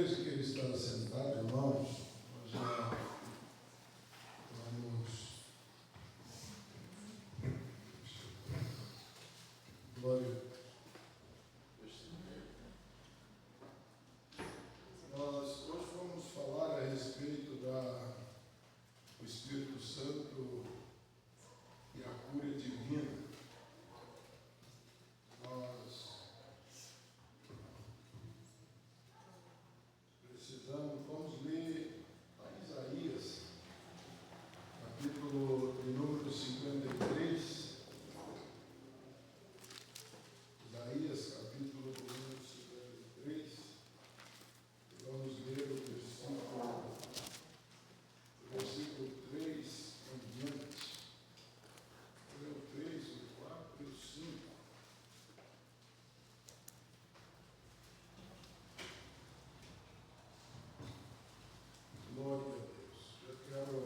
Mesmo que ele está sentado, irmãos, nós já vamos. Glória. Nós hoje vamos falar a respeito do Espírito Santo e a cura divina. Nós vamos ler a Isaías, capítulo de número 53. Isaías, capítulo de número 53. Vamos ler o versículo 3 em diante. O 3, o 4 e o 5. Glória a Deus. Eu quero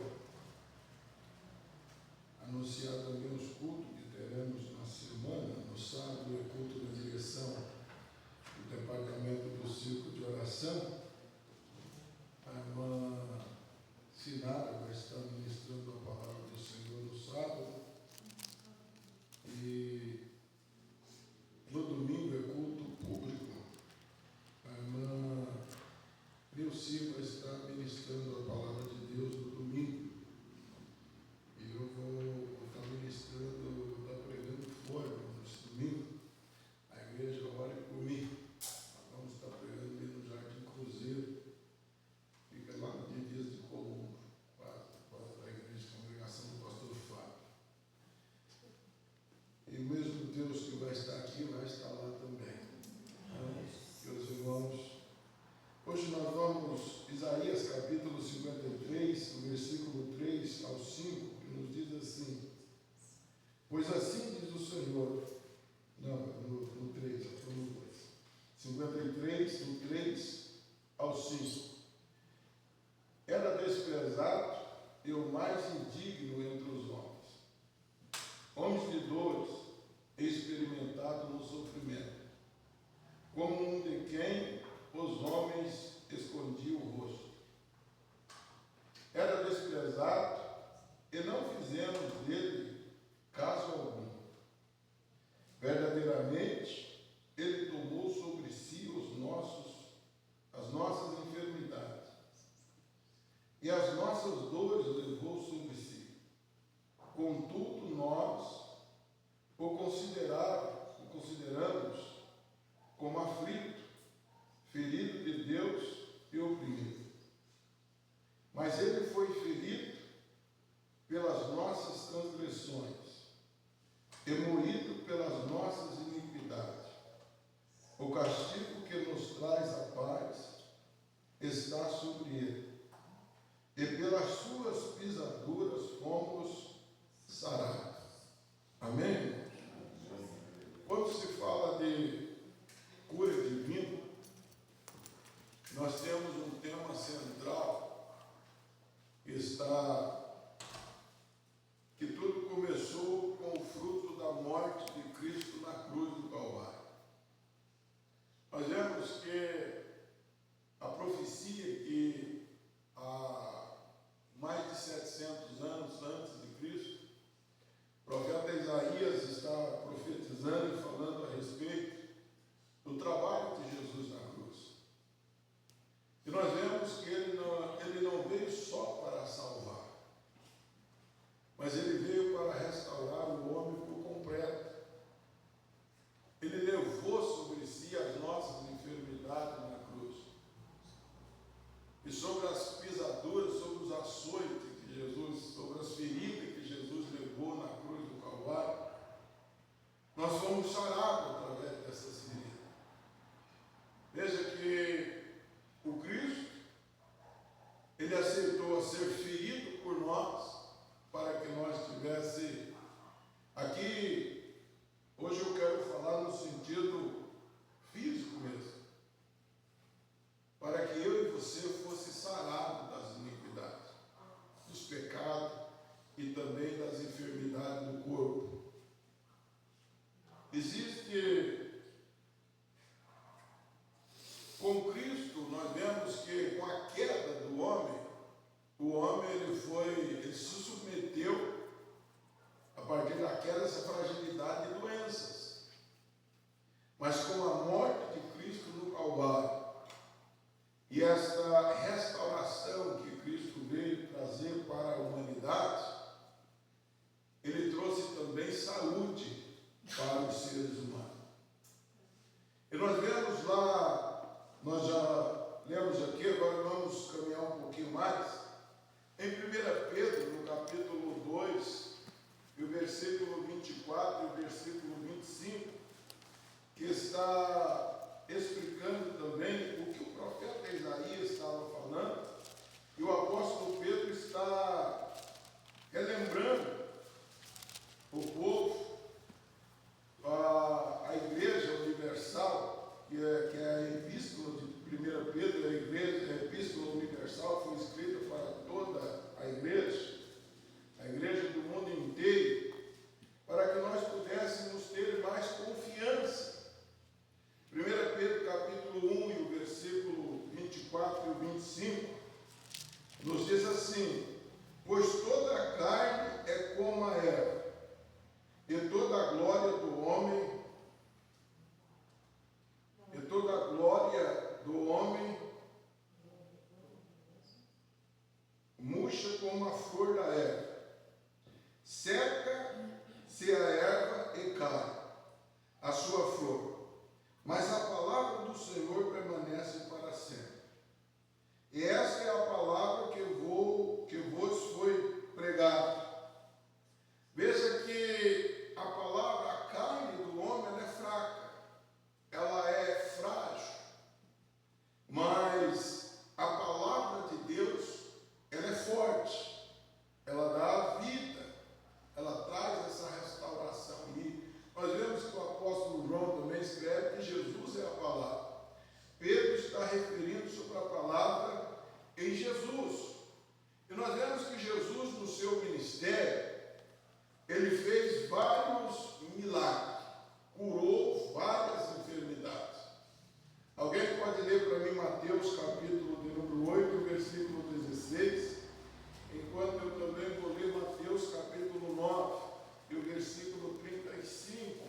anunciar também os cultos que teremos na semana. No sábado é culto da direção do departamento do círculo de oração. A irmã Sinara vai estar ministrando a palavra do Senhor no sábado. E no domingo é culto público. A irmã Neuci vai estar ministrando a palavra de Deus no domingo. E eu vou estar ministrando, vou estar pregando fora nesse domingo. A igreja ore por mim. Nós vamos estar pregando ali no Jardim Cruzeiro. Fica lá no dia Dias de Colombo, quase da igreja de congregação do pastor Fábio. E o mesmo Deus que vai estar aqui vai estar lá também. Meus irmãos, hoje nós vamos, Isaías capítulo 53, do versículo 3 ao 5, que nos diz assim: pois assim diz o Senhor, no 3, no 2, 53, do 3 ao 5. Era desprezado e o mais indigno entre os homens de dores, experimentado no sofrimento, como um de quem os homens escondiam o rosto. Era desprezado e não fizemos dele caso algum. Verdadeiramente, ele tomou sobre si as nossas enfermidades, e as nossas dores levou sobre si. Contudo, nós o consideramos como aflito, ferido de Deus e oprimido. Mas ele foi ferido pelas nossas transgressões e moído pelas nossas iniquidades. O castigo que nos traz a paz está sobre ele, e pelas suas pisaduras fomos sarados. Amém? Quando se fala de cura divina, nós temos um tema central que tudo começou com o fruto da morte de Cristo na cruz do Calvário. Nós vemos que a profecia que há mais de 700 anos antes de Cristo, o profeta Isaías está profetizando e falando a respeito do trabalho de Jesus na cruz. E nós vemos que ele não veio só para salvar, mas ele veio para restaurar o homem por completo. Ele levou sobre si as nossas enfermidades na cruz. E sobre as pisaduras, sobre os açoites que Jesus, sobre as feridas que Jesus levou na cruz do Calvário, nós fomos sarados através dessas feridas. Veja que o Cristo, ele aceitou ser ferido por nós, para que nós tivesse aqui, hoje eu quero falar no sentido físico mesmo, para que eu e você fosse sarado das iniquidades, dos pecados e também das enfermidades do corpo. Existe com Cristo nós vemos que com a queda do homem, o homem ele se submeteu, a partir da queda, a essa fragilidade de doenças. Mas com a morte de Cristo no Calvário, e esta restauração que Cristo veio trazer para a humanidade, ele trouxe também saúde para os seres humanos. E nós vemos lá, nós já lemos aqui, agora vamos caminhar um pouquinho mais, em 1 Pedro, no capítulo 2, e o versículo 24 e o versículo 25, que está explicando também o que o profeta Isaías estava falando, e o apóstolo Pedro está relembrando o povo, a Igreja Universal, que é a epístola de 1 Pedro, a epístola universal foi escrita para toda a igreja do mundo inteiro, para que nós pudéssemos ter mais confiança. 1 Pedro capítulo 1 e o versículo 24 e o 25, nos diz assim: pois toda a carne é como a erva, e toda a glória do homem, murcha como a flor da erva. Seca-se a erva e cai a sua flor, mas a palavra do Senhor permanece para sempre. E esta é a palavra que vos foi pregada. Veja que a palavra, a carne do homem, ela é fraca, ela é frágil, mas a palavra de Deus, ela é forte, ela dá a vida, ela traz essa restauração. E nós vemos que o apóstolo João também escreve que Jesus é a palavra. Pedro está referindo sobre a palavra em Jesus. E nós vemos que Jesus, no seu ministério, ele fez vários milagres, curou várias enfermidades. Alguém pode ler para mim Mateus capítulo de número 8, versículo 16, enquanto eu também vou ler Mateus capítulo 9 e o versículo 35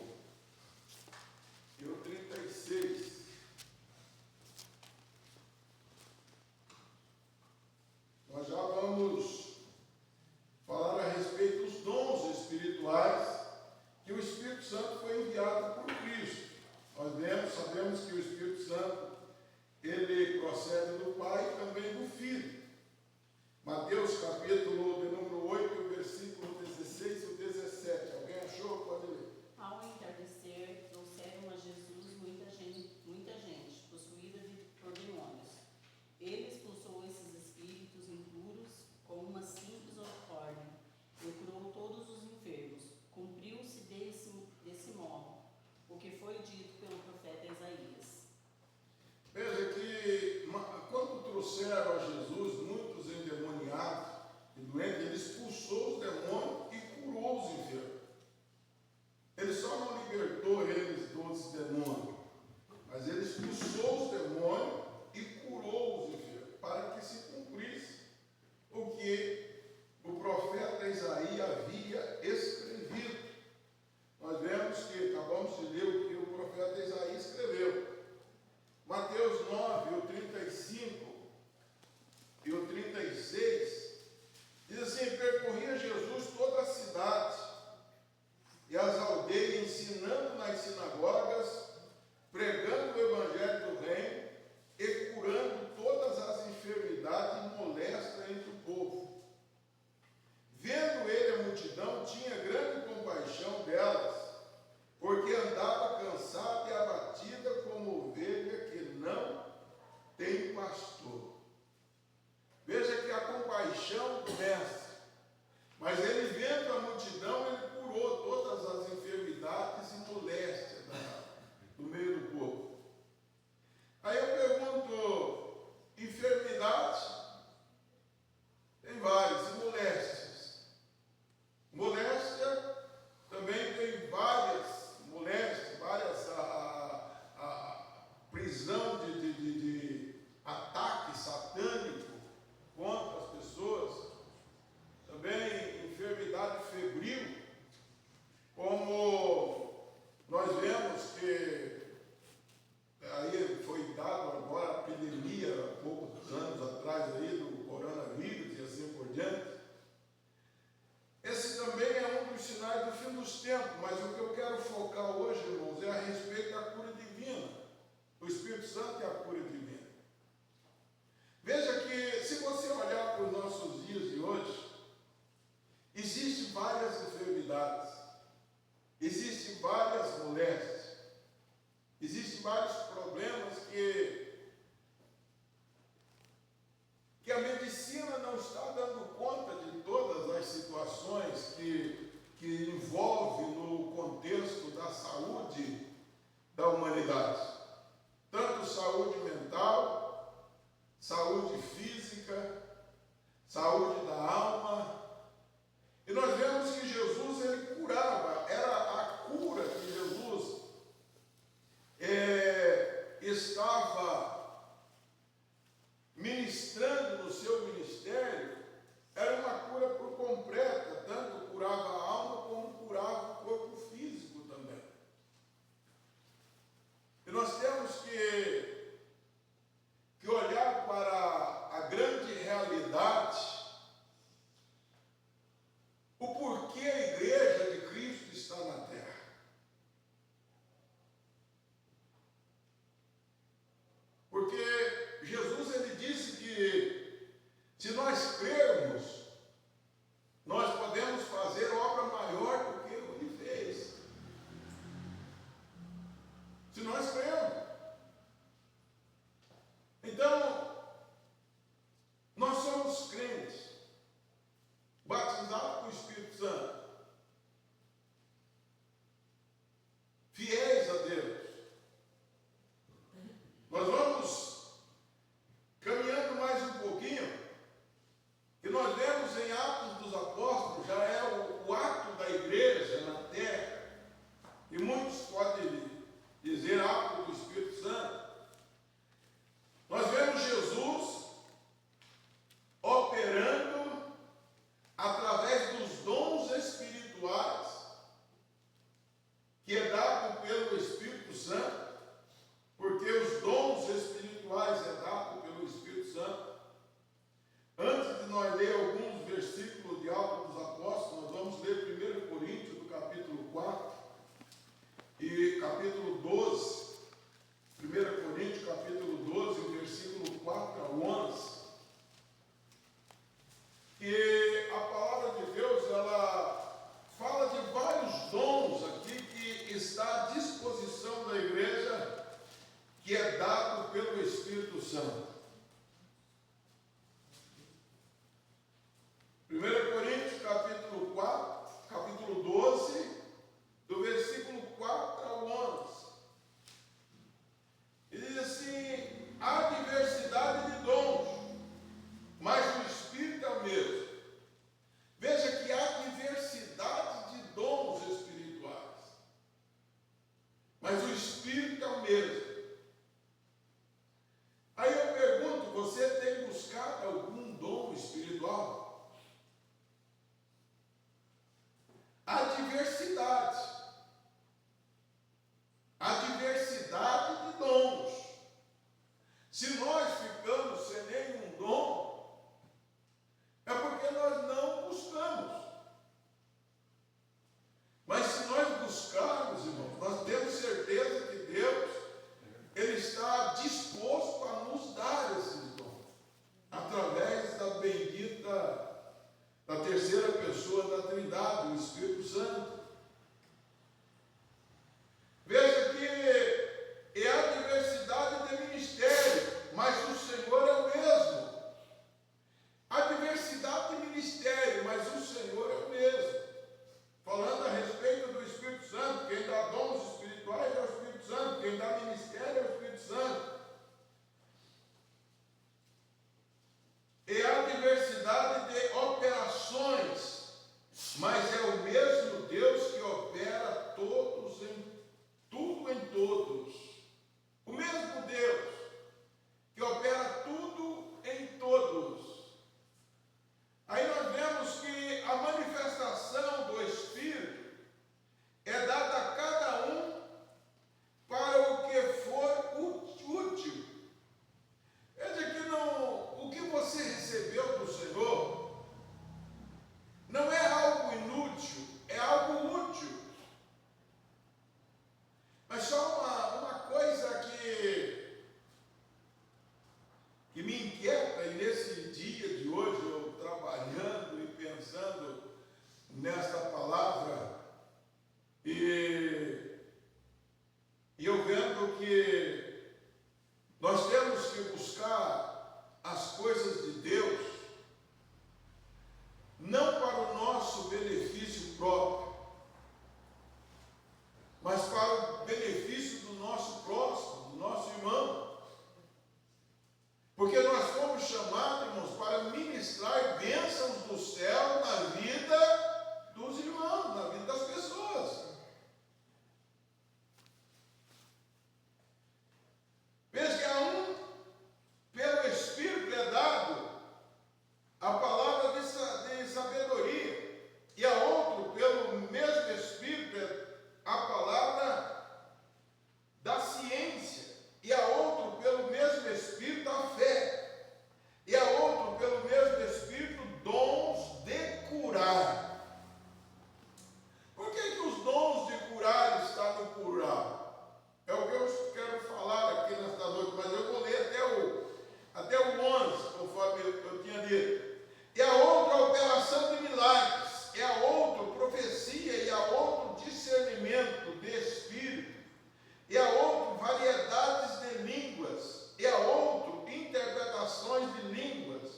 e o 36. Nós já vamos falar a respeito dos dons espirituais que o Espírito Santo foi enviado por Cristo. Nós sabemos que o Espírito Santo, ele procede do Pai e também do Filho. Mateus capítulo de número 8, versículo 16 e 17. Alguém achou? Pode ler. Ao entardecer, trouxeram a Jesus muita gente possuída por demônios. Ele expulsou esses espíritos impuros com uma simples ordem e curou todos os enfermos. Cumpriu-se desse modo o que foi dito pelo profeta Isaías. Veja que quando trouxeram a Jesus muitos endemoniados e doentes, ele expulsou os demônios e curou os enfermos. Ele só não libertou eles dos demônios, mas ele expulsou os demônios e curou os enfermos, para que se cumprisse o que o profeta Isaías havia escrevido. Nós vemos que acabamos de ler o que o profeta Isaías escreveu. Mateus 9, o 35 e o 36, diz assim: percorria Jesus toda a cidade e as aldeias, ensinando nas sinagogas, pregando o evangelho do reino e curando todas as enfermidades e moléstas entre o povo. Vendo ele a multidão, tinha grande compaixão delas, porque andava cansada e abatida como ovelha que não tem pastor. Veja que a compaixão do mestre, mas ele vendo a multidão, ele curou todas as enfermidades e moléstias do meio do povo. Aí eu pergunto, enfermidade? Tem várias, e moléstias? Moléstia também tem várias moléstias, várias prisão a está dando conta de todas as situações que envolve no contexto da saúde da humanidade. Tanto saúde mental, saúde física, saúde da alma. E nós vemos que Jesus, ele curava, era a cura que Jesus estava ministrando no seu ministério, era uma cura por completa, tanto curava a alma como curava o corpo físico também. E nós temos que olhar para a grande realidade, o porquê a igreja de Cristo está na terra. Porque Jesus, ele disse que se nós crermos, nós podemos fazer obra maior do que ele fez. Se nós crermos. Então, nós somos crentes, batizados com o Espírito Santo, fiéis a Deus. Nós vamos caminhando mais um pouquinho, e nós vemos em Atos dos Apóstolos, já é o ato da igreja na terra, e muitos podem dizer ato do Espírito Santo. Nós vemos Jesus operando através dos dons espirituais que é dado pelo Espírito Santo, porque os dons espirituais é dado pelo Espírito Santo. Antes de nós ler alguns versículos de Atos dos Apóstolos, nós vamos ler 1 Coríntios, do capítulo 4 e capítulo 12. 1 Coríntios, capítulo 12, versículo 4 a 11. E a palavra de Deus, ela fala de vários dons aqui que está à disposição da igreja, que é dado pelo Espírito Santo. 1 Coríntios, capítulo 4, capítulo 12, do versículo 4 ao 11. Ele diz assim: há diversidade de dons, mas o Espírito é o mesmo. Veja que há diversidade de dons espirituais, mas o Espírito é o mesmo. Aí eu pergunto, você tem buscado algum dom espiritual? Há diversidade. Há diversidade de dons. Se nós ficamos sem nenhum dom, é porque nós não buscamos. Mas se nós buscarmos, irmãos, nós temos certeza que Deus, ele está disposto a nos dar esses dons, através da bendita, da terceira pessoa da Trindade, o Espírito Santo. Veja que há diversidade de ministério, mas o Senhor é o mesmo. Há diversidade de ministério, mas o Senhor é o mesmo. Falando a respeito do Espírito Santo, quem dá dons espirituais é o Espírito Santo, quem dá ministério é o Espírito Santo. E há diversidade de operações, mas é o mesmo Deus que opera todos em tudo em todos. O mesmo Deus que opera tudo em todos. Aí nós vemos que a manifestação do Espírito é dada a cada um para o que for útil. Veja que o que você recebeu do Senhor não é algo inútil, é algo útil. Mas só uma coisa que me inquieta, e nesse dia de hoje, eu trabalhando e pensando nesta palavra, e eu vendo que nós temos que buscar as coisas de Deus Porque nós fomos chamados, irmãos, para ministrar bênçãos do céu na vida dos irmãos, na vida das pessoas. Veja que pelo Espírito é dado a palavra de sabedoria, e a outro, pelo mesmo Espírito, a palavra da ciência, e a outro, pelo mesmo Espírito, a fé, e a outro, pelo mesmo Espírito, dons de curar. Por que os dons de curar estão no plural? É o que eu quero falar aqui nesta noite, mas eu vou ler até o 11, conforme eu tinha dito. E a outra, a operação de milagres, e a outra, profecia, e a outra, discernimento de espírito, e a outro, variedades de línguas, e a outro, interpretações de línguas.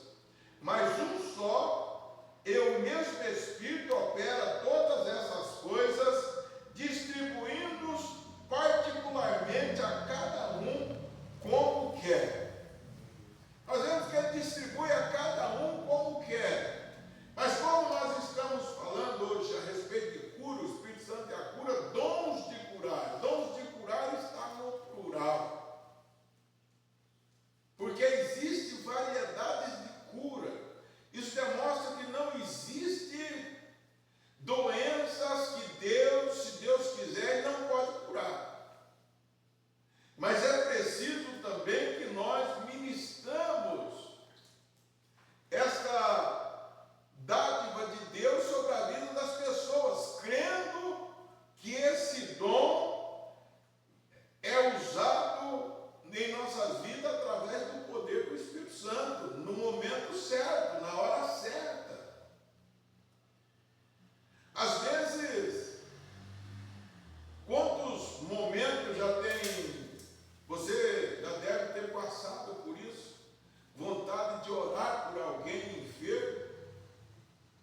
Mas um só e o mesmo Espírito opera todas essas coisas, distribuindo-os particularmente a cada um como quer. Nós vemos que Ele distribui a cada um como quer. Mas como nós estamos falando hoje a respeito de cura, o Espírito Santo é a cura, dons de curar. Dons de curar está no plural. Porque existe variedades de cura. Isso demonstra que não existe doenças que Deus, se Deus quiser, não pode curar. Mas é preciso também que nós ministramos esta dádiva de Deus sobre a vida das pessoas, crendo que esse dom é usado em nossas vidas através do poder do Espírito Santo, no momento certo, na hora certa. Às vezes, quantos momentos você já deve ter passado por isso, vontade de orar por alguém enfermo,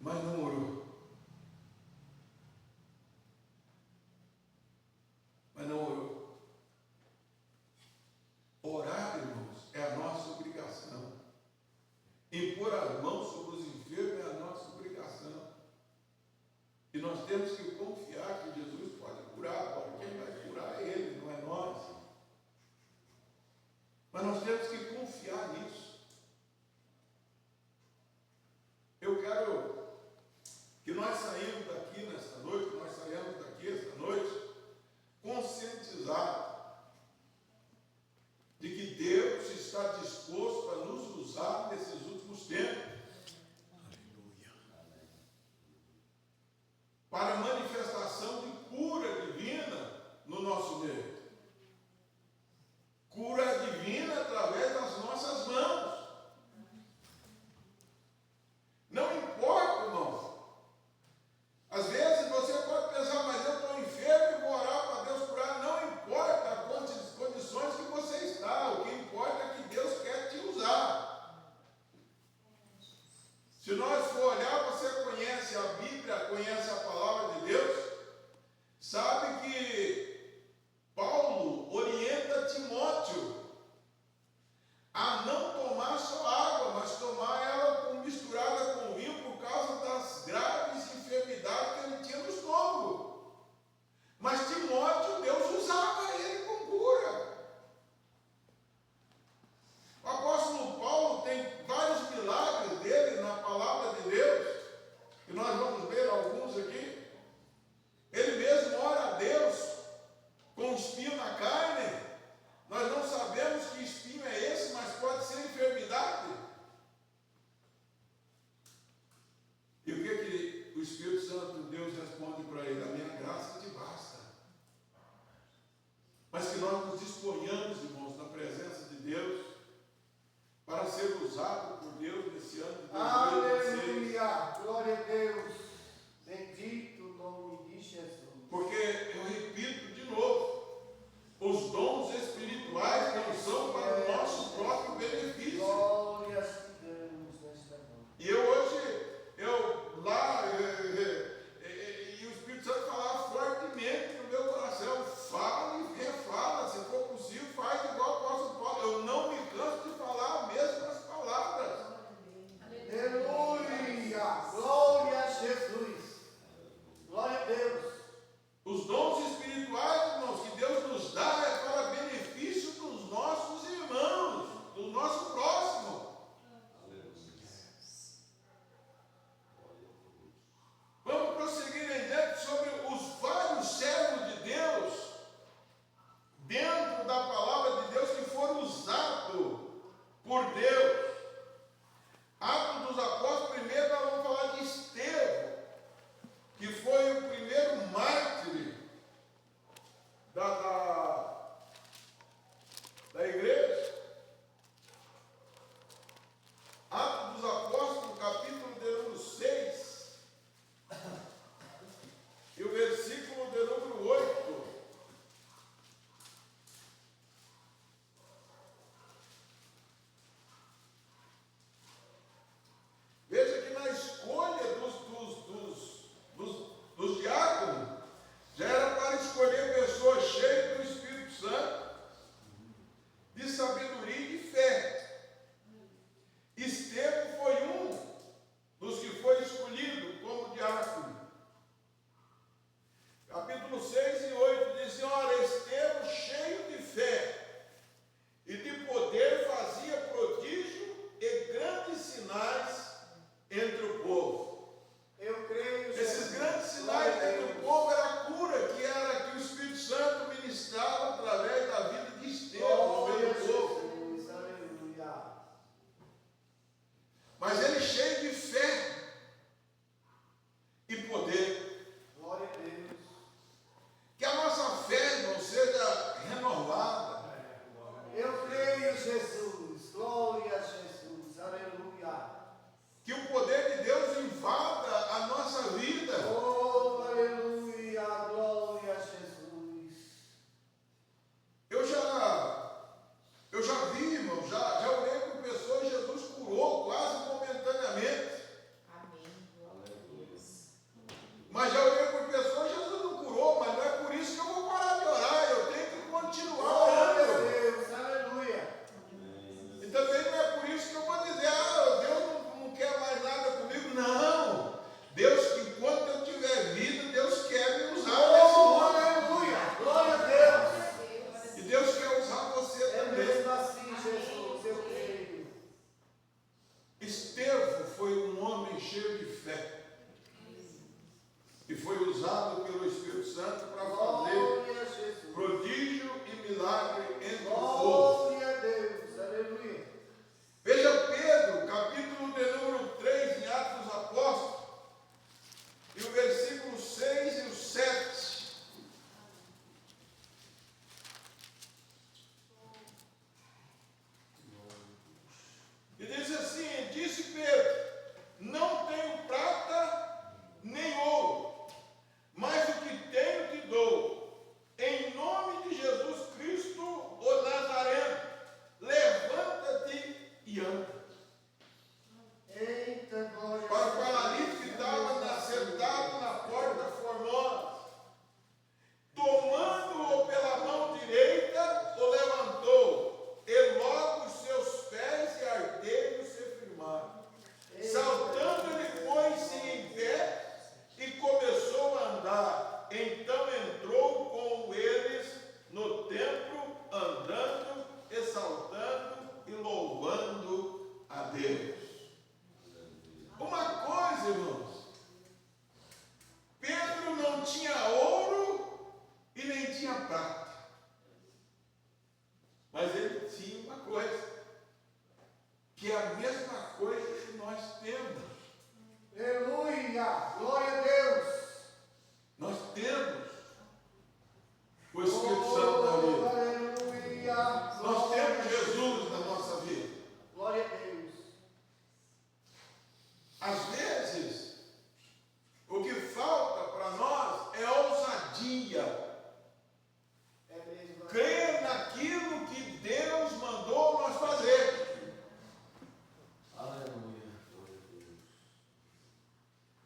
mas não orou. Orar, irmãos, é a nossa obrigação. Impor as mãos sobre os enfermos é a nossa obrigação. E nós temos que confiar que Jesus pode curar. Agora, quem vai curar é Ele, não é nós. Mas nós temos que confiar nisso. Eu quero que nós saímos daqui nesta noite, conscientizados de que Deus está disposto a nos usar nesses últimos tempos. Aleluia. Para manifestação de cura divina no nosso meio. Cura divina através das nossas mãos. Não importa, irmão. Às vezes você pode pensar, mas eu estou enfermo e vou orar para Deus curar. Não importa as condições que você está. O que importa é que Deus quer te usar. Se nós for olhar, você conhece a Bíblia, conhece a palavra de Deus, sabe que Paulo orienta Timóteo a não tomar só água, mas tomar ela misturada com vinho por causa das graves enfermidades que ele tinha no estômago. Mas Timóteo, Deus usava ele com cura. O apóstolo Paulo tem vários milagres dele na palavra de Deus, e nós vamos ler alguns aqui. Ele mesmo ora a Deus com espinho na carne. Nós não sabemos que espinho é esse, mas pode ser enfermidade. E o que o Espírito Santo de Deus responde para ele? A minha graça te basta. Mas que nós nos disponhamos, irmãos, na presença de Deus, para ser usado por Deus nesse ano de 2016. Aleluia! Glória a Deus! Bendito o nome de Jesus. Porque, eu repito de novo, os dons espirituais não são para o nosso próprio benefício. Glória a Deus nesta noite. E e o Espírito Santo falava fortemente no meu coração: fala e refala, se for possível, faz igual o apóstolo Paulo. Eu não me canso de falar a mesma Santo para fazer Glória a Jesus. prodígio e milagre entre o povo. Glória a Deus. Aleluia. Veja Pedro, capítulo de número 3, em Atos dos Apóstolos, e o versículo 6 e o 7. E diz assim: disse Pedro, não tenho prata nem ouro, mas o que tenho te dou. Em nome de Jesus Cristo, o Nazareno, levanta-te e anda. Eita, glória Para o a Deus. paralítico que estava sentado na porta formosa, tomando-o pela mão direita, o levantou, e logo os seus pés e artelhos se firmaram. Saltando, ele pôs-se em pé e começou a andar. Então entrou com eles no templo, andando, exaltando e louvando a Deus. Uma coisa, irmãos, Pedro não tinha ouro e nem tinha prata, mas ele tinha uma coisa, que é a mesma coisa que nós temos. Aleluia. Glória a Deus. Nós temos o Espírito Santo na vida. Aleluia. Nós temos Jesus na nossa vida. Glória a Deus. Às vezes, o que falta para nós é ousadia. É mesmo. Crer naquilo que Deus mandou nós fazer. Aleluia.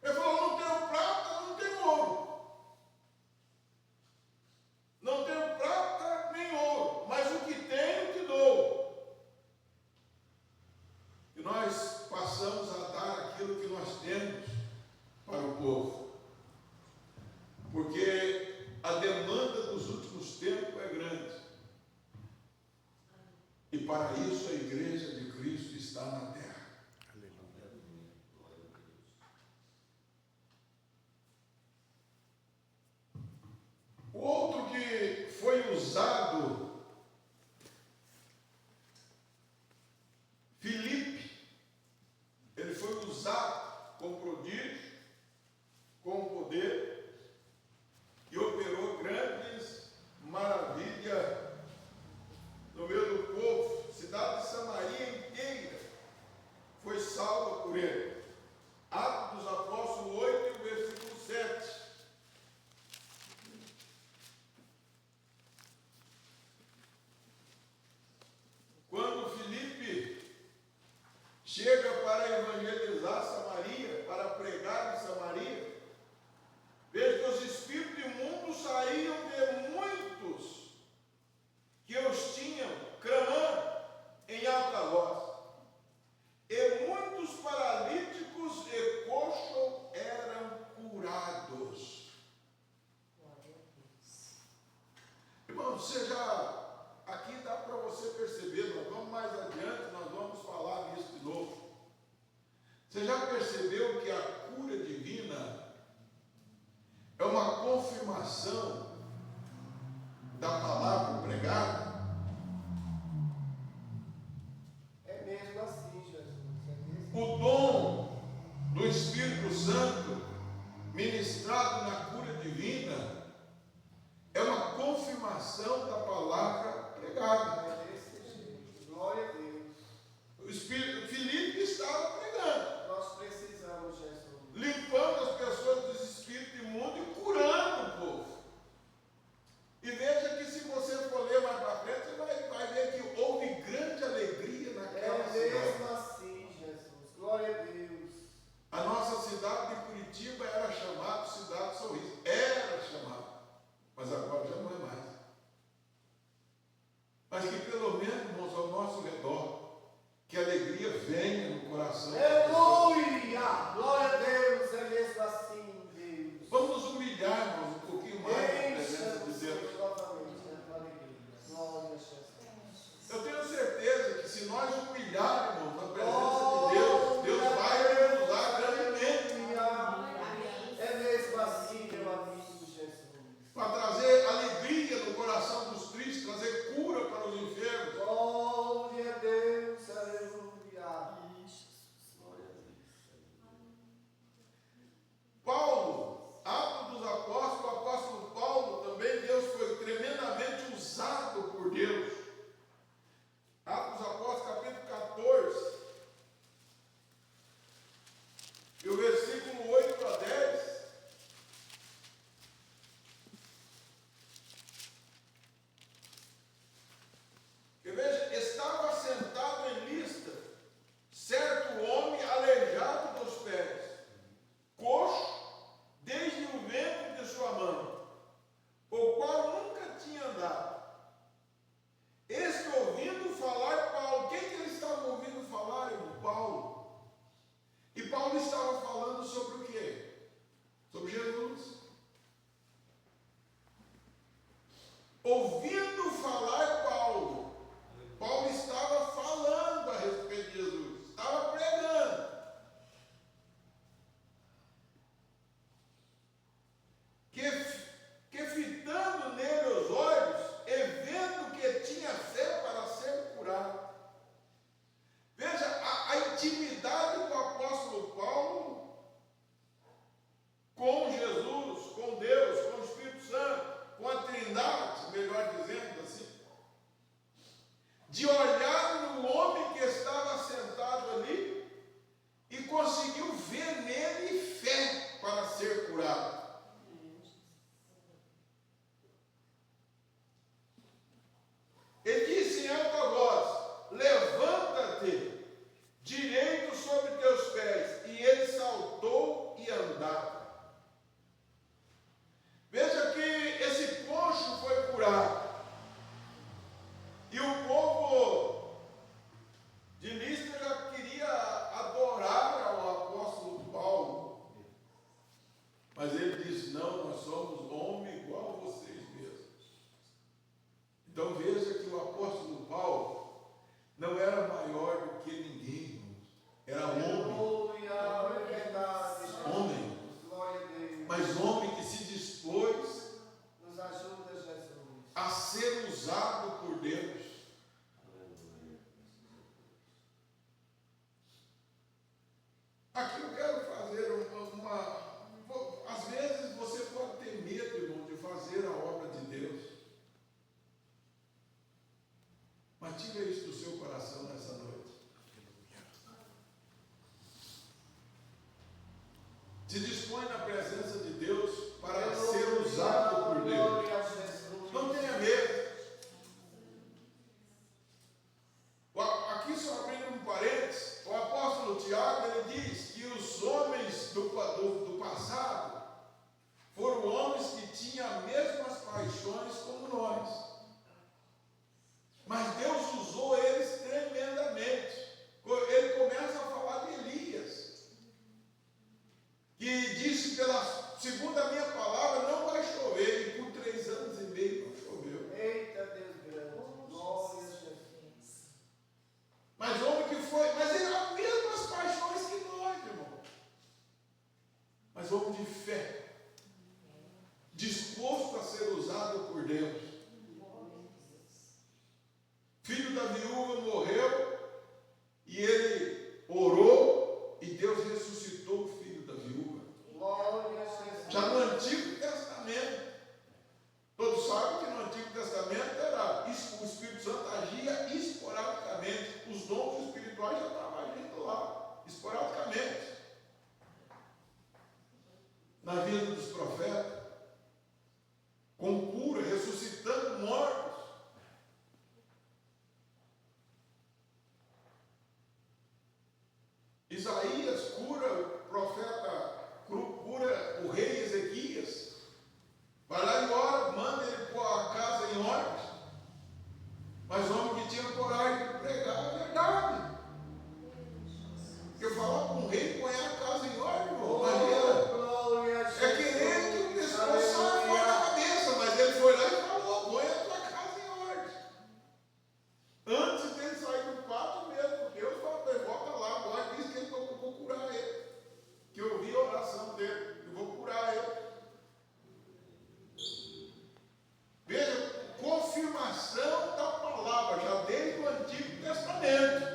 Ele falou, não tenho prata, não tenho ouro. Não tenho prata nem ouro, mas o que tenho te dou. E nós passamos a dar aquilo que nós temos para o povo. Porque a demanda dos últimos tempos é grande. E para isso a igreja de Cristo está na terra. O outro que foi usado, Filipe, ele foi usado com prodígio, com poder, e operou grandes maravilhas no meio do povo. Cidade de Samaria inteira foi salva por ele. Atos dos Apóstolos 8, versículo 7. Quando Filipe chega para evangelizar Samaria, para pregar em Samaria, veja que os espíritos imundos saíam de muitos que os tinham clamando em alta voz. E muitos paralíticos e coxos eram curados. Irmão, você já... Aqui dá para você perceber, nós vamos mais adiante, nós vamos falar nisso de novo. Você já percebeu que a cura divina é uma confirmação da palavra pregada? É mesmo assim, Jesus. O dom do Espírito Santo ministrado na cura divina é uma confirmação da palavra pregada. É desse jeito. Glória a Deus. O Espírito Filipe estava pregando, Nós precisamos, Jesus. limpando as pessoas dos espíritos imundos e curando o povo. E veja que se você for ler mais para frente, você vai ver que houve grande alegria naquela É cidade. mesmo assim, Jesus. Glória a Deus. A nossa cidade de Curitiba era chamada Cidade do Sorriso. Era chamada, mas agora já não é mais. Mas que pelo menos, irmãos, ao nosso redor, que a alegria venha no coração das pessoas. Aleluia! Glória a Deus. É mesmo assim, Deus. Vamos nos humilhar, irmãos, um pouquinho mais na presença de Deus. Encha-nos novamente na tua alegria. Glória a Jesus. Eu tenho certeza que se nós humilharmos na presença de Deus, Deus vai nos usar grandemente. É mesmo assim, meu amigo Jesus. Aqui eu quero fazer às vezes você pode ter medo, irmão, de fazer a obra de Deus. Mas tira isso do seu coração nessa noite. Se dispõe na presença de Deus para ser usado por Deus. Não tenha medo. Aqui só abrindo um parênteses, o apóstolo Tiago, ele diz que os homens do passado foram homens que tinham as mesmas paixões como nós. Mas Deus usou eles tremendamente. Ele começa a falar de Elias, que disse, segundo a minha palavra, não vai chover, e por 3 anos e meio não choveu. Eita Deus grande, glória a Jesus. Mas homem que foi, mas ele tinha as mesmas paixões que nós, irmão. Mas homem de fé, disposto a ser usado por Deus. Filho da viúva morreu e ele orou e Deus ressuscitou o filho da viúva. Glória a Jesus. Já no Antigo Testamento, todos sabem que no Antigo Testamento era isso, o Espírito Santo agia esporadicamente, os dons espirituais já estavam agindo lá, esporadicamente. Na vida dos profetas, com cura, ressuscitando mortos. Isaías cura o profeta, cura o rei Ezequias. Vai lá e ora, manda ele pôr a casa em ordem. Mas homem que tinha coragem de pregar a verdade. Porque falar com um rei, põe a casa em ordem, irmão. Imagina. É querer que o pessoal saia fora da cabeça, mas ele foi lá e falou, põe a tua casa em ordem. Antes dele sair do quarto mesmo, Deus falou, volta lá, agora diz que eu vou curar ele. Que eu ouvi a oração dele, eu vou curar ele. Veja, confirmação da palavra, já desde o Antigo Testamento.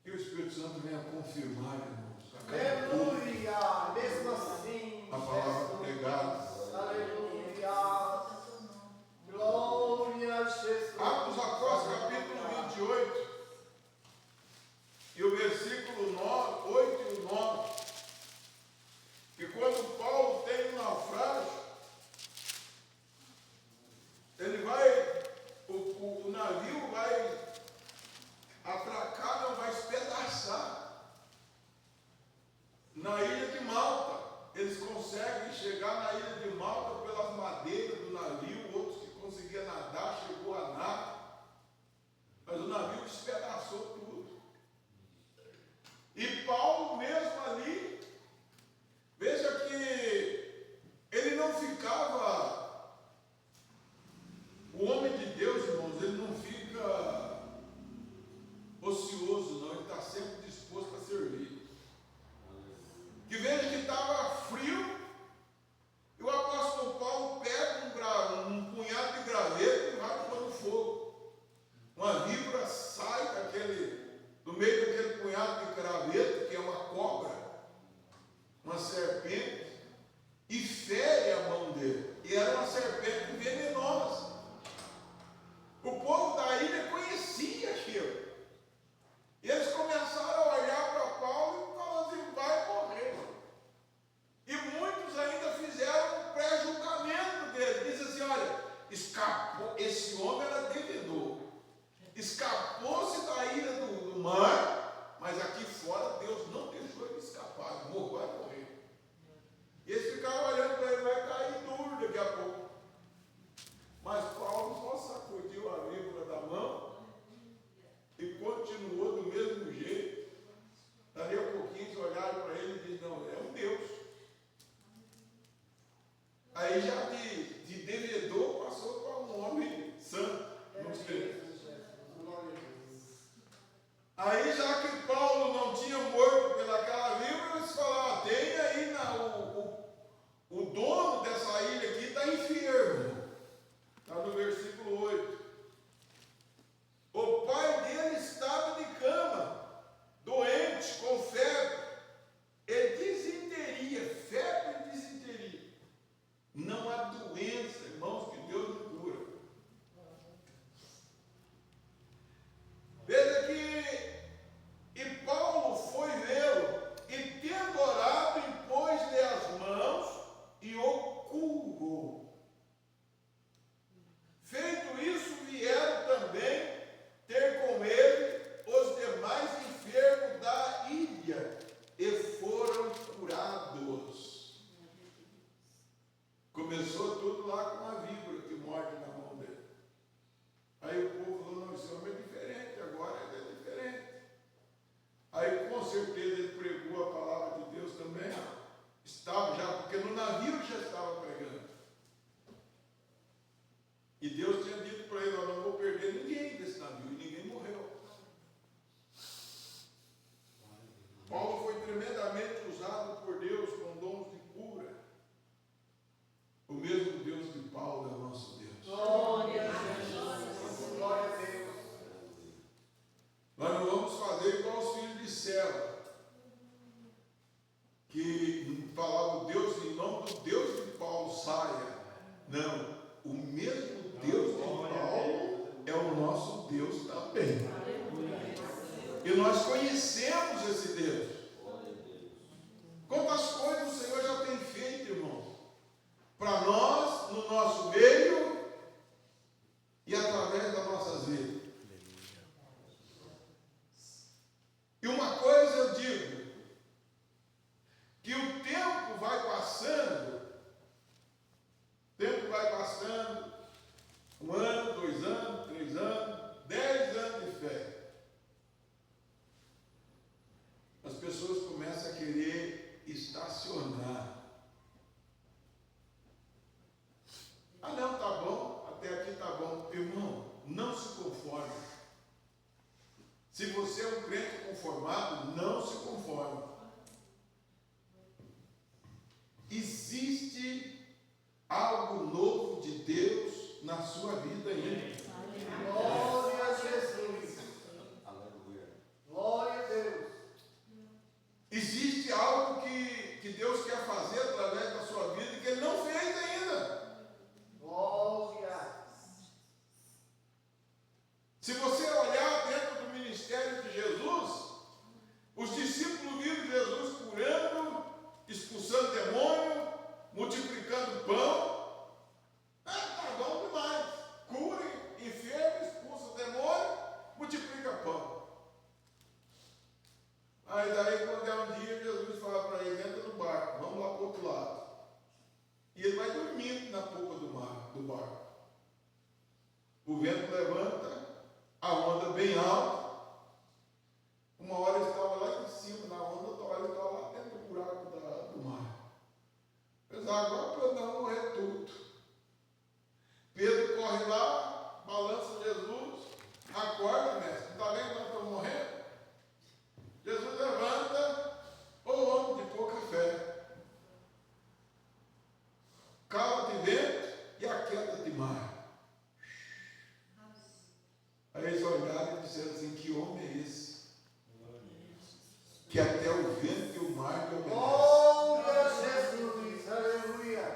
Que o Espírito Santo venha confirmar, irmãos, a cada culto, Aleluia, mesmo assim, a palavra pregada. aleluia, glória a Jesus. Atos Apóstolos, capítulo 28, e o versículo 9, 8 e o 9, que quando Paulo tem um naufrágio, ele vai, o navio vai atracar, não vai espedaçar. Na ilha de Malta, eles conseguem chegar na ilha de Malta pelas madeiras do navio, outros que conseguiam nadar, chegou a nadar, mas o navio despedaçou tudo. E Paulo mesmo ali, veja que ele não ficava, o homem de Deus, irmãos, ele não fica ocioso, não, ele está sempre disposto a servir. Que veja que estava frio, e o apóstolo Paulo pega um punhado de graveto e vai pôr no fogo. Uma víbora sai do meio daquele punhado de graveto, que é uma cobra, uma serpente, e fere a mão dele. E era uma serpente venenosa. O povo da ilha conhecia aquilo. E eles começaram a olhar para Paulo e falaram assim, vai morrer. E muitos ainda fizeram um pré-julgamento dele. Diz assim, olha, escapou, esse homem era devedor. Escapou-se da ilha do mar, mas aqui fora Deus não deixou ele escapar. Vai morrer. E eles ficaram olhando para ele, vai cair duro daqui a pouco. Mas Paulo só sacudiu a víbora da mão e continuou do mesmo jeito. Dali a pouquinho eles olharam para ele e disseram, não, é um Deus. Aí já de devedor passou para um homem santo. Não sei. Aí já que Paulo não tinha morto pelaquela víbora, eles falaram, tem aí o dono dessa ilha aqui está enfermo. Está no versículo 8. O pai dele estava conhecemos esse Deus. Quantas coisas o Senhor já tem feito, irmãos, para nós, no nosso meio e através das nossas vidas. E uma coisa eu digo, que o tempo vai passando, um ano, 2 anos, 3 anos, 10 anos de fé. As pessoas começam a querer estacionar. Ah não, tá bom, até aqui tá bom. Irmão, não se conforme. Se você é um crente conformado, não se conforme. Existe algo novo de Deus na sua vida ainda. Glória a Jesus. Glória a Deus. Existe algo que Deus quer fazer através da sua vida e que Ele não fez ainda. Glória. Se você olhar dentro do ministério de Jesus, os discípulos viram Jesus curando, expulsando demônio, multiplicando pão. Tá bom demais. Cura enfermo, expulsa demônio, multiplica pão. Aí daí quando é um dia, Jesus fala para ele, entra no barco, vamos lá para o outro lado. E ele vai dormindo na polpa do barco. O vento levanta, a onda bem alta. Uma hora ele estava lá em cima na onda, outra hora ele estava lá dentro do buraco do mar. Pensava, agora para eu não morrer tudo. Pedro corre lá, balança Jesus, acorda, mestre, não está vendo que nós estamos morrendo? Jesus levanta, ô homem de pouca fé. Cala-te vento e aquieta-te mar. Aí eles olharam e disseram assim, que homem é esse? Que até o vento e o mar lhe obedecem. Glória a Jesus. Aleluia.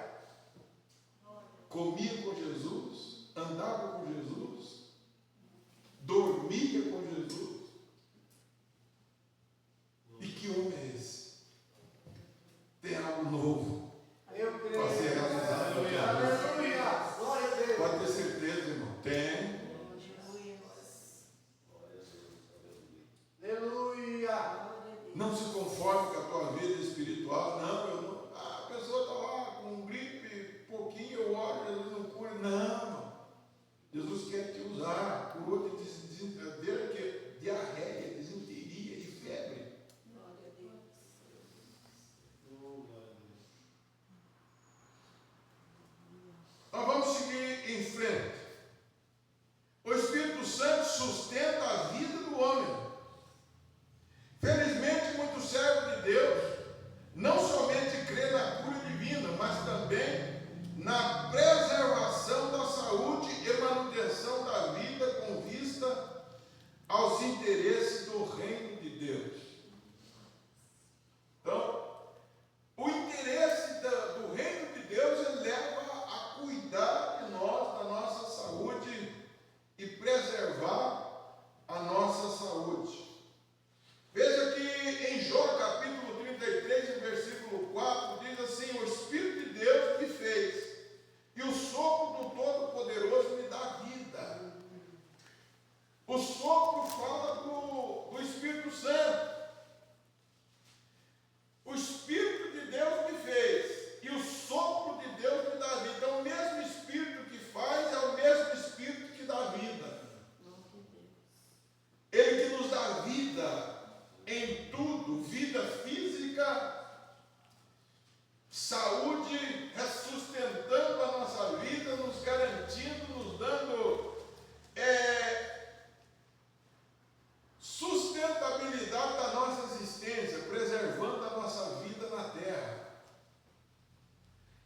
Comia com Jesus, andava com Jesus, dormia com Jesus. E que homem é esse? Tem algo novo Eu creio. para ser realizado. Aleluia. Glória a Deus. Pode ter certeza, irmão. Tem. Aleluia. Não se conforme com a tua vida espiritual. Não, eu não. A pessoa está lá com gripe, pouquinho, eu oro, Jesus não cura. Não, irmão. Jesus quer te usar. Curou de diarreia, desinteria e febre. Glória a Deus. Nós vamos seguir em frente. O Espírito Santo sustenta a vida do homem. Felizmente, muitos servos de Deus não somente crê na cura divina, mas também na preservação da saúde e manutenção da vida com vista aos interesses do reino de Deus. Então, o interesse do reino de Deus ele leva a cuidar de nós, da nossa saúde e preservar a nossa saúde. Veja que em Jó capítulo 33, versículo 4, diz assim, o Espírito de Deus me fez, e o sopro do Todo-Poderoso me dá vida. O sopro fala do Espírito Santo. O Espírito de Deus me fez, e o sopro de Deus me dá vida. Então, o mesmo Espírito que faz é o mesmo Espírito que dá vida. Ele que nos dá vida em tudo, vida física, saúde, sustentando a nossa vida, nos garantindo, nos dando sustentabilidade da nossa existência, preservando a nossa vida na terra.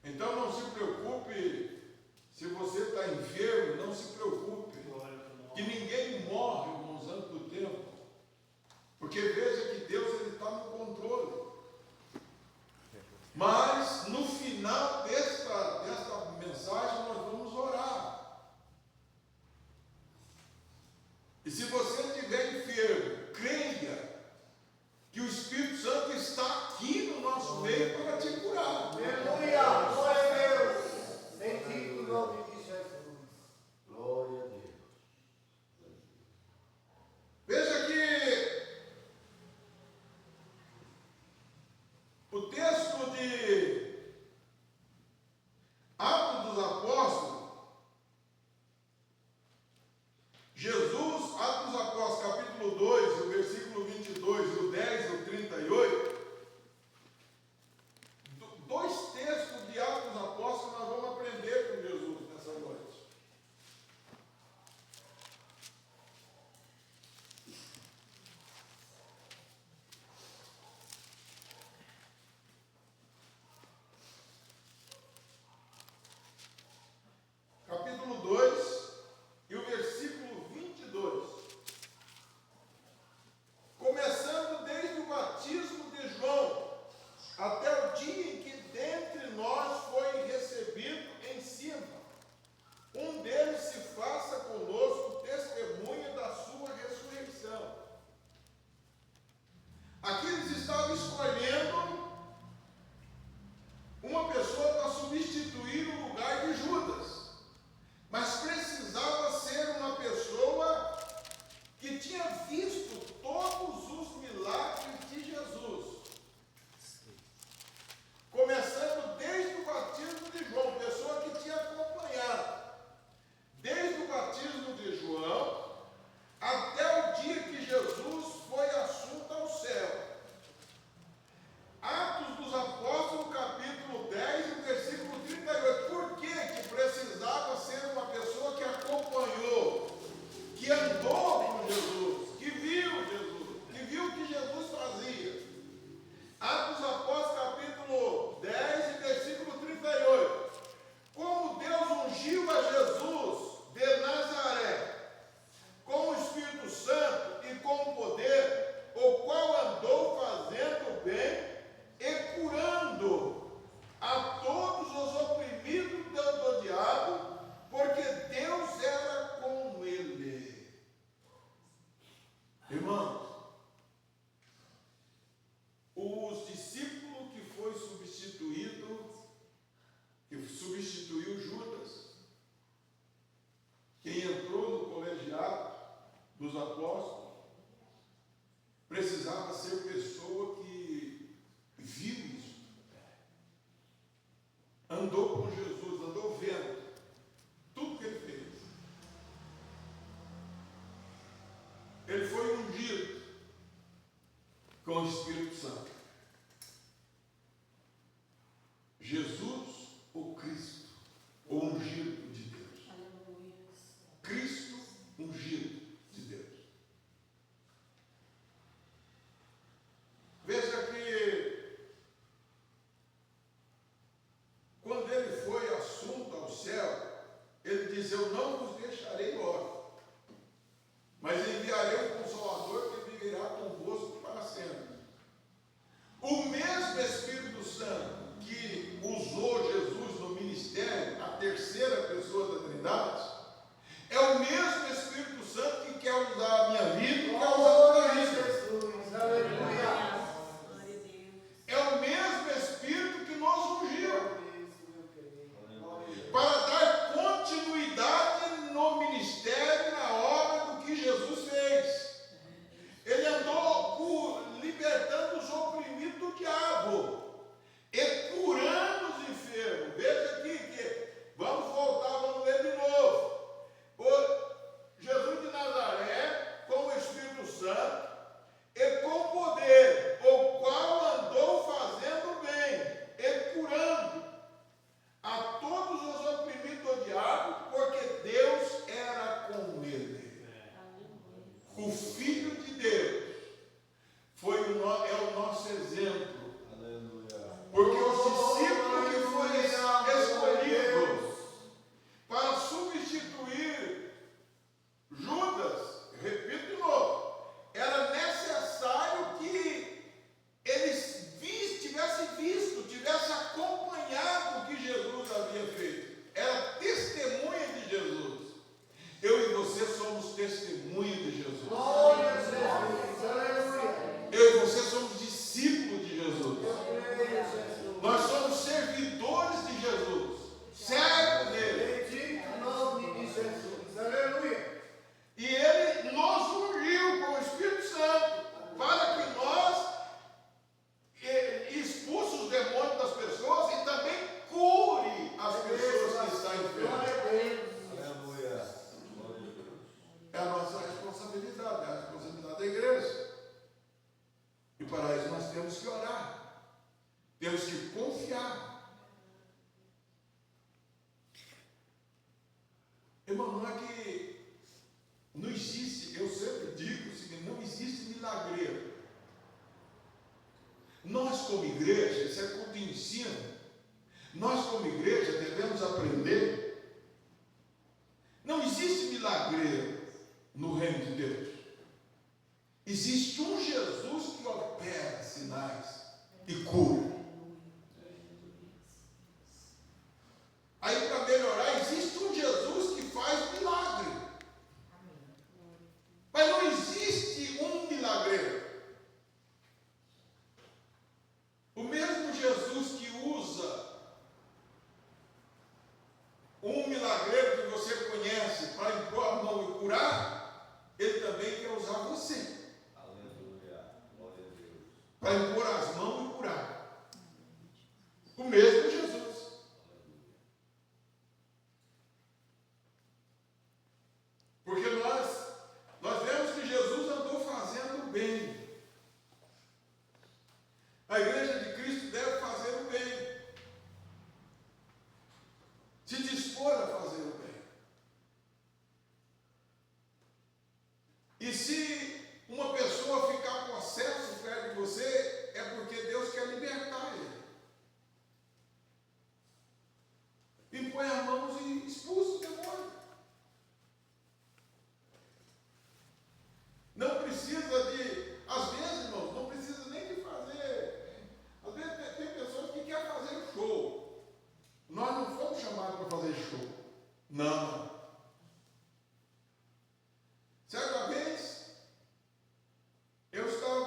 Então não se preocupe, se você está enfermo, não se preocupe, que ninguém morre, irmãos, antes do tempo. Porque veja que Deus está no controle. Mas no final desta mensagem nós vamos orar. E se você estiver enfermo, creia apóstolos, precisava ser pessoa que viu isso. Andou com Jesus, andou vendo tudo que ele fez. Ele foi ungido com o Espírito Santo. Jesus, o Cristo, o ungido de Deus. Aleluia. Cristo, ungido de Deus. Veja que quando ele foi assunto ao céu, ele diz: eu não vos deixarei órfãos, mas enviarei um Consolador que viverá convosco para sempre. O mesmo Espírito Santo que usou Jesus no ministério, a terceira pessoa da Trindade, é o mesmo Espírito Santo que quer usar a minha vida e quer usar a tua vida. Jesus, aleluia. Glória a Deus. É o mesmo Espírito que nos ungiu Aleluia. para dar continuidade no ministério, na obra do que Jesus fez. Ele andou libertando os oprimidos do diabo e curando os enfermos. Veja aqui que vamos voltar, vamos ler de novo. Jesus de Nazaré, com o Espírito Santo e com poder, o qual andou fazendo bem e curando a todos os oprimidos do diabo, porque Deus era com ele. O Filho de Deus é o nosso exemplo. Porque o discípulo que foi escolhido para substituir Judas, repito de novo, era necessário que ele tivesse acompanhado o que Jesus havia feito. Era testemunha de Jesus. Eu e você somos testemunha de Jesus. Glória a Jesus, aleluia. Eu e você somos discípulos de Jesus. Glória a Jesus. Nós somos servidores de Jesus, servos dele. Bendito o nome de Jesus, aleluia. E ele nos ungiu com o Espírito Santo para que nós expulse os demônios das pessoas e também cure as pessoas que estão enfermas. Glória a Deus. É a nossa responsabilidade, é a responsabilidade da igreja. E para isso nós temos que orar. Temos que confiar. Irmão, não é que não existe, eu sempre digo o seguinte: não existe milagreiro. Nós como igreja, isso é culto e ensino, nós como igreja devemos aprender. Não existe milagreiro no reino de Deus. Existe um Jesus que opera sinais e cura. Aí, para melhorar, existe um Jesus que faz milagre. Mas não existe um milagreiro. O mesmo Jesus que usa um milagreiro que você conhece para impor a mão e curar, ele também quer usar você. Para impor as mãos e curar. O mesmo Jesus. Porque nós vemos que Jesus andou fazendo bem. A igreja de Cristo deve fazer o bem. Se dispor a fazer o bem. E se uma pessoa ficar possesso perto de você, é porque Deus quer libertar ele. Impõe as mãos e expulsa o demônio. Não precisa de, às vezes, irmãos, não precisa nem de fazer. Às vezes tem pessoas que querem fazer show. Nós não fomos chamados para fazer show. Não. Certa vez, eu estava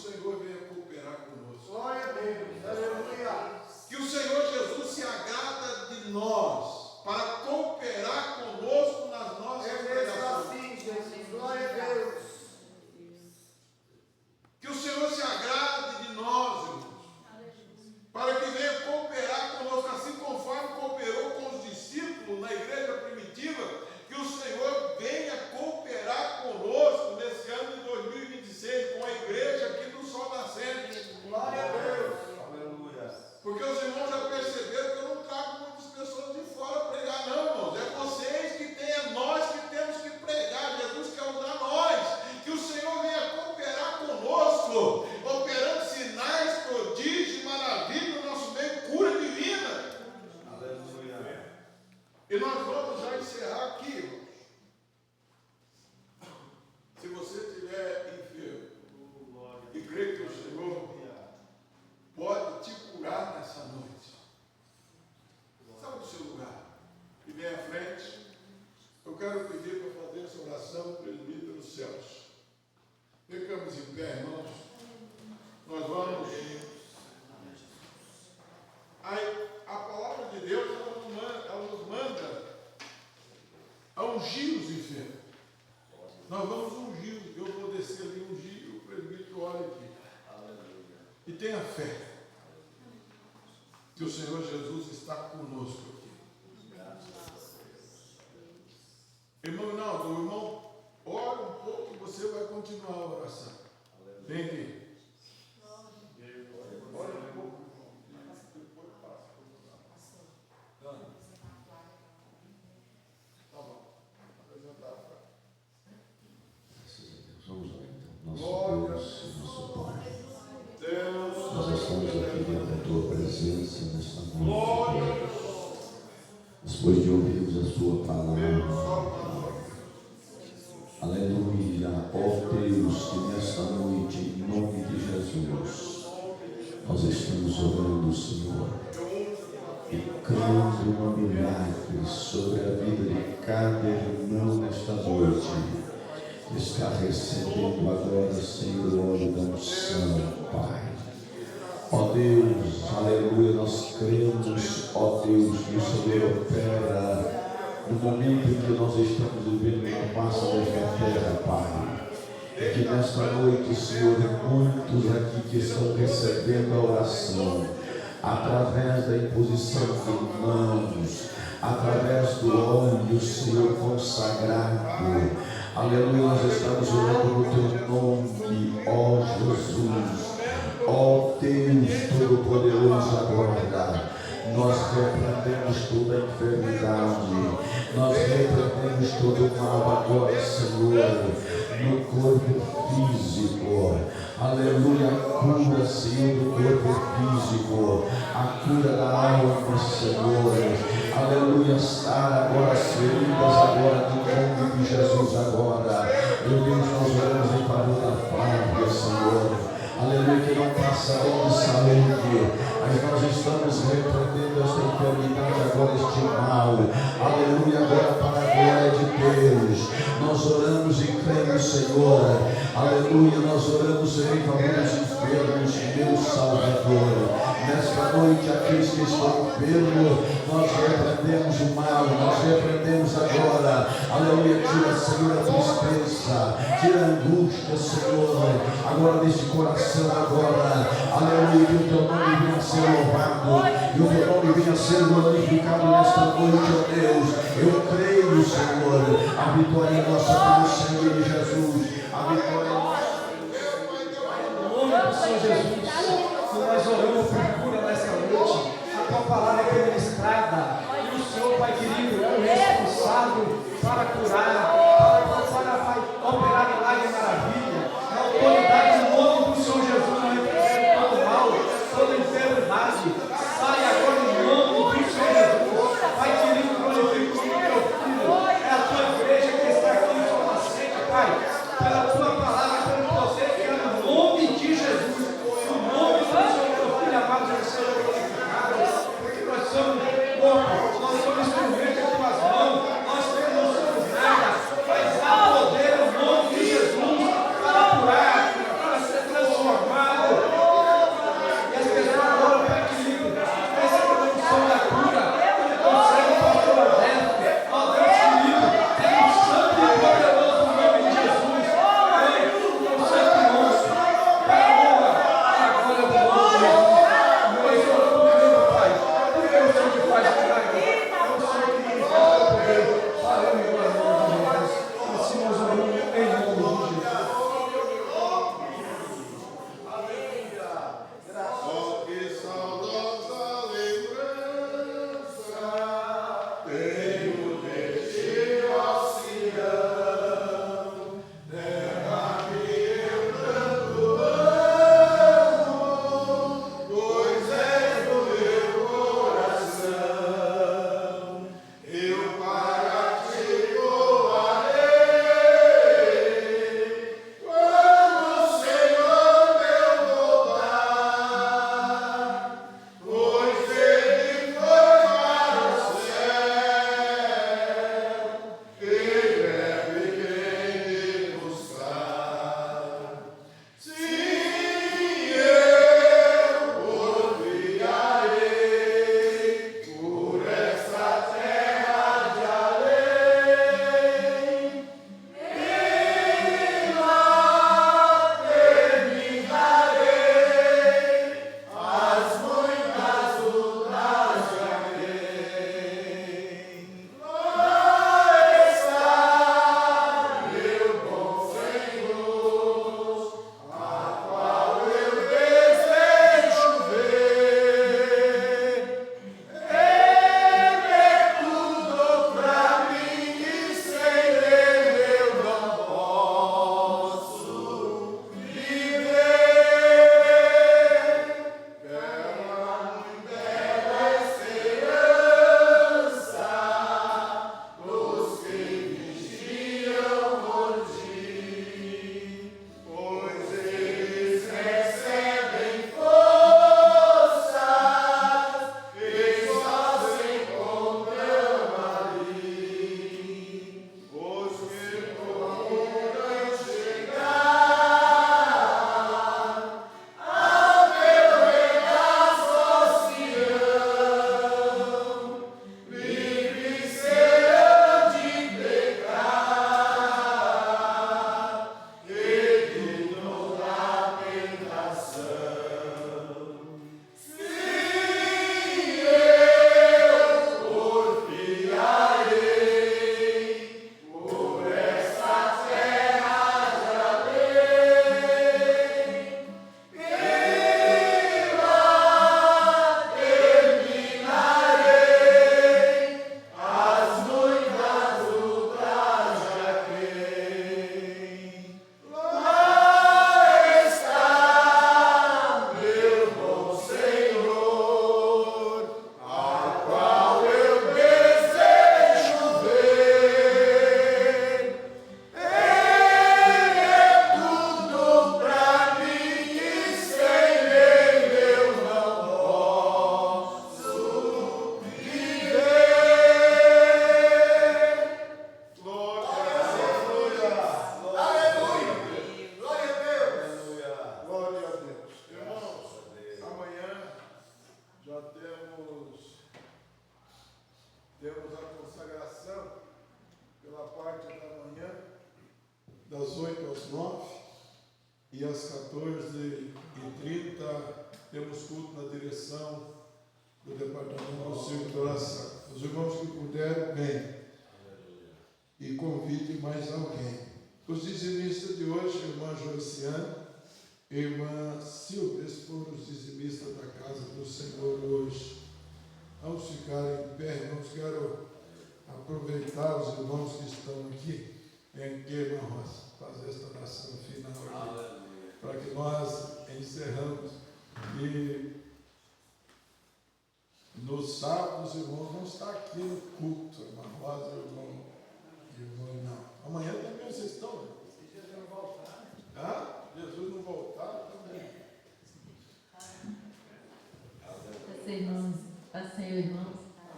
Senhor venha cooperar conosco. Glória a Deus. Aleluia. Que o Senhor Jesus se agrada de nós para cooperar conosco nas nossas É mesmo pregações. assim, Jesus. Glória a Deus. Que o Senhor se agrade de nós, irmãos, para que venha cooperar conosco, assim conforme cooperou com os discípulos na igreja primitiva, que o Senhor venha cooperar conosco nesse ano de 2026, com a igreja aqui do Sol Nascente. Glória a Deus. Aleluia. Porque os irmãos já perceberam que eu não trago muitas pessoas de fora pregar, não, irmãos. É vocês que têm, é nós que temos que pregar. Jesus quer usar nós. Que o Senhor venha cooperar conosco, operando sinais, prodígios, maravilhas no nosso meio, cura divina. Aleluia. E nós vamos já encerrar aqui, irmãos. Se você estiver enfermo e crê que o Senhor pode te curar nessa noite, saia do seu lugar e vem à frente. Eu quero pedir para fazer essa oração, presbítero Celso. Ficamos em pé, irmãos. Nós vamos. A palavra de Deus, ela nos manda a ungir os enfermos. Nós vamos ungir. Eu vou descer ali ungir, o presbítero olha aqui. E tenha fé que o Senhor Jesus está conosco aqui. Irmão Rinaldo, irmão, ora um pouco e você vai continuar a oração. Vem aqui. Ora um pouco. Depois passa. Tá bom. Apresentar a frase. Vamos lá então. Nosso Deus e nosso Pai, nós estamos aqui dentro da Tua presença nesta noite, depois de ouvirmos a Sua palavra. Aleluia, ó Deus, que nesta noite, em nome de Jesus, nós estamos orando, Senhor, e crendo no milagre sobre a vida de cada irmão nesta noite. Está recebendo agora, Senhor, o óleo da unção, Pai. Ó Deus, aleluia, nós cremos, ó Deus, que o Senhor opera no momento em que nós estamos vivendo na face desta terra, Pai. E que nesta noite, Senhor, muitos aqui que estão recebendo a oração, através da imposição de mãos, através do óleo, Senhor, consagrado. Aleluia, nós estamos orando no Teu nome, ó Jesus, ó Deus Todo-Poderoso agora. Nós repreendemos toda a enfermidade, nós repreendemos todo o mal agora, Senhor, no corpo físico. Aleluia, a cura, Senhor, do corpo físico, a cura da alma, Senhor. Aleluia, sara agora as feridas, agora, no nome de Jesus, agora. Meu Deus, nós oramos em favor da Flávia, Senhor. Aleluia, que não passa bem de saúde, mas nós estamos repreendendo esta enfermidade agora, este mal. Aleluia, agora para a glória de Deus. Nós oramos e cremos, Senhor. Aleluia, nós oramos em favor dos enfermos, meu Salvador. Nesta noite, aqueles que estão enfermos, nós repreendemos o mal, nós repreendemos agora. Aleluia, tira, Senhor, a tristeza, tira a angústia, Senhor, agora neste coração, agora. Aleluia, que o Teu nome venha a ser louvado, e o Teu nome venha a ser glorificado nesta noite, ó Deus. Eu creio, Senhor, a vitória é nossa pelo sangue de Jesus, a vitória é nossa. No nome do Senhor Jesus, nós oramos por cura nessa noite. A Tua palavra é ministrada, e o Senhor, Pai querido, é o responsável para curar, para operar milagre e maravilha. Na autoridade do nome do Senhor Jesus, nós repreendemos todo mal, toda enfermidade. Sai agora em nome do Senhor Jesus. Pai querido, glorifica o Teu Filho. É a Tua igreja que está aqui em Sol Nascente, Pai. Pela Tua palavra, pelo poder que é no nome de Jesus. No nome do Senhor, meu Filho amado Jesus 9h30, temos culto na direção do Departamento do Círculo de Oração. Os irmãos que puderem, venham e convidem mais alguém. Os dizimistas de hoje, irmã Joiciane e irmã Silvia, esses foram os dizimistas da casa do Senhor hoje. Vamos ficar em pé, irmãos. Quero aproveitar os irmãos que estão aqui em Queima Roça, fazer esta oração final aqui, para que nós encerramos. E no sábado os irmãos vão estar aqui no culto, irmã Rosa, irmão não. Amanhã também vocês estão, né? Se Jesus não voltar. Ah? Jesus não voltar também. Senhor, irmãos.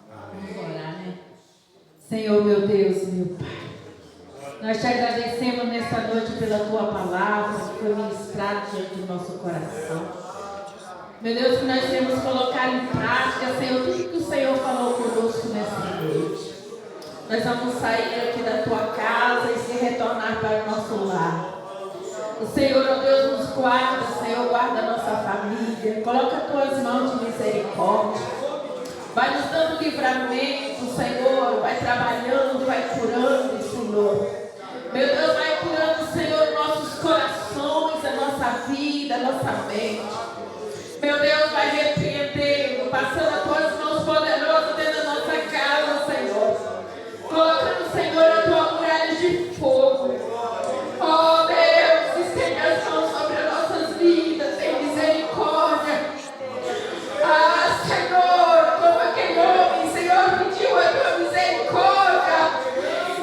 Vamos orar, né? Senhor, meu Deus, meu Pai. Nós te agradecemos nesta noite pela tua palavra que foi ministrada diante do nosso coração. Meu Deus, que nós temos colocado em prática, Senhor, tudo que o Senhor falou conosco nesta noite. Nós vamos sair aqui da tua casa e se retornar para o nosso lar. O Senhor, ó Deus, nos guarda, Senhor, guarda a nossa família. Coloca as tuas mãos de misericórdia. Vai nos dando livramento, Senhor. Vai trabalhando, vai curando, Senhor. Meu Deus, vai curando, Senhor, nossos corações, a nossa vida, a nossa mente. Meu Deus, vai repreendendo, passando as tuas mãos poderosas dentro da nossa casa, Senhor. Colocando, Senhor, a tua muralha de fogo. Oh, Deus, estende as mãos sobre as nossas vidas, tem misericórdia. Ah, Senhor, como aquele homem, Senhor, pediu a tua misericórdia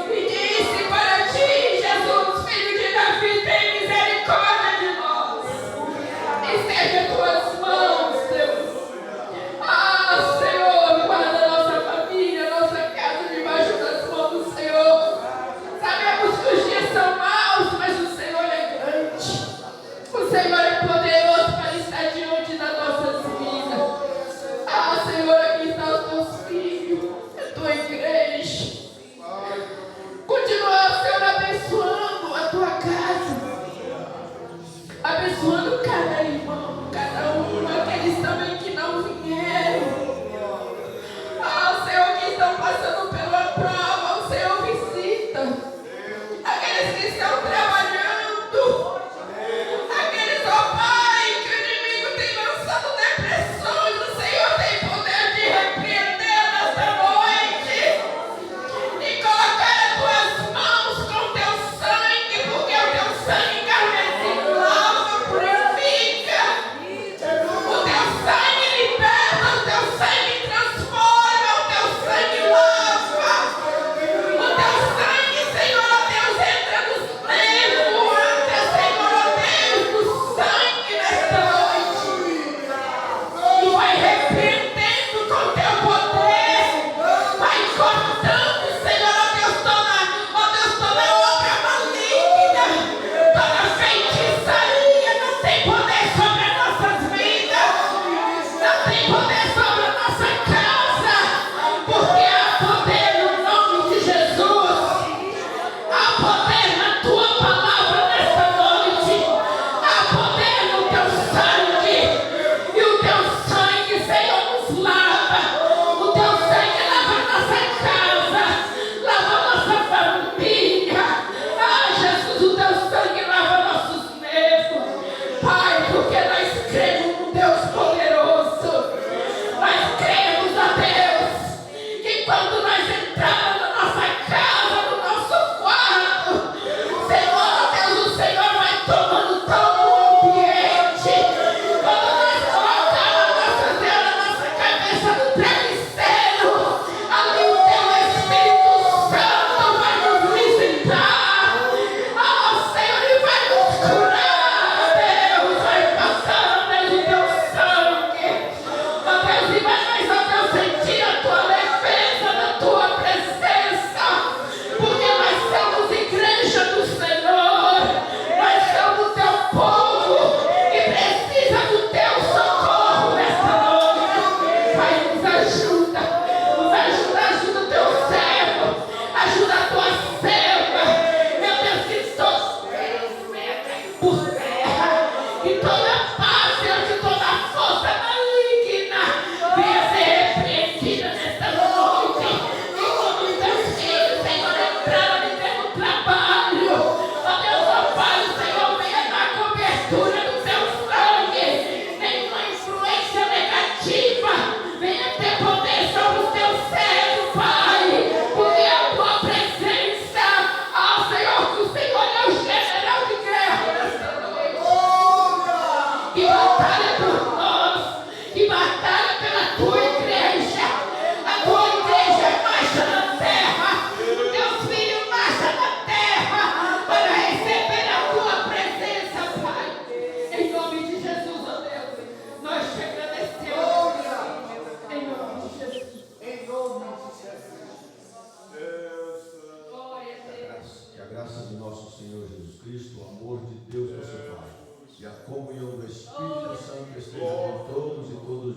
e disse para ti, Jesus, filho de Davi, tem misericórdia de nós. Estende as tuas mãos, Deus. Ah, Senhor, guarda a nossa família, a nossa casa debaixo das mãos do Senhor. Sabemos que os dias são maus, mas o Senhor é grande. O Senhor é poderoso para estar diante das nossas vidas. Ah, Senhor, aqui estão os teus filhos, a tua igreja. Continua, Senhor, abençoando a tua casa. Abençoando cada irmão, cada batalha por nós, que batalha pela tua igreja. A tua igreja marcha na terra, o teu filho marcha na terra para receber a tua presença, Pai. Em nome de Jesus, ó Deus, nós te agradecemos. Em nome de Jesus. Em nome de Jesus. Glória a Deus. Que a graça de nosso Senhor Jesus Cristo, o amor de Deus nosso Pai e a comunhão do Espírito Santo esteja com todos e todos